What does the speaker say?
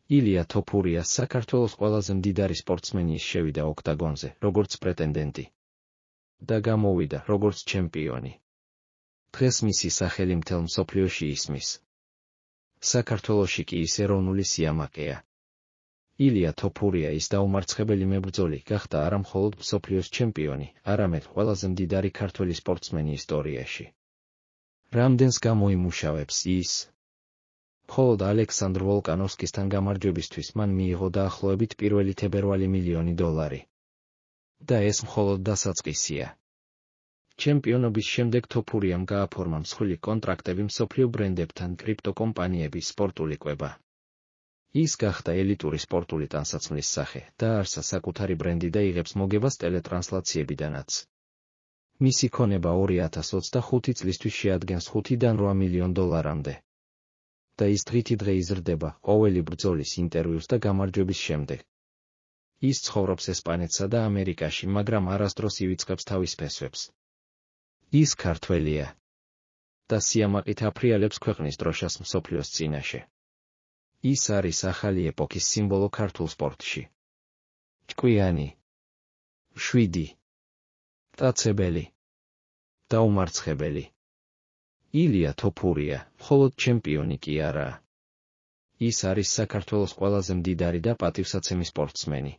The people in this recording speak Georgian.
ილია თოფურია საქართველოს ყველაზე მდიდარი სპორტსმენი ის შევიდა ოქტაგონზე, როგორც პრეტენდენტი და გამოვიდა, როგორც ჩემპიონი. დღეს მისი სახელი მთელ მსოფლიოში ისმის. საქართველოში კი ის ეროვნული სიამაყეა. ილია თოფურია ის დაუმარცხებელი მებრძოლი გახდა არა მხოლოდ მსოფლიოს ჩემპიონი, არამედ ყველაზე მდიდარი ქართველი სპორტსმენი ისტორიაში. რამდენს გამოიმუშავებს ის? მხოლოდ ალექსანდრ ვოლკანოვსკისთან გამარჯვებისთვის მან მიიღო დაახლოებით 1 თებერვალი $1,000,000 და ეს მხოლოდ დასაწყისია. ჩემპიონობის შემდეგ თოფურიამ გააფორმა მსხვილი კონტრაქტები მსოფლიო ბრენდებთან, კრიპტოკომპანიების, სპორტული კვება. ის გახდა ელიტური სპორტული ტანსაცმლის სახე, დააარსა საკუთარი ბრენდი და იღებს მოგებას ტელეტრანსლაციებიდანაც. მისი ქონება 2025 წლისთვის შეადგენს $5-დან $8,000,000-მდე. და ის დღითი დღე იზრდება, ყოველი ბრძოლის, ინტერვიუს და გამარჯვების შემდეგ. ის ცხოვრობს ესპანეთსა და ამერიკაში, მაგრამ არასდროს ივიწყებს თავის ფესვებს. ის ქართველია და სიამაყით აფრიალებს ქვეყნის დროშას მსოფლიოს წინაშე. ის არის ახალი ეპოქის სიმბოლო ქართულ სპორტში. ჭკვიანი, მშვიდი, მტაცებელი, დაუმარცხებელი. ილია თოფურია მხოლოდ ჩემპიონი კი არაა. ის არის საქართველოს ყველაზე მდიდარი და პატივსაცემი სპორტსმენი.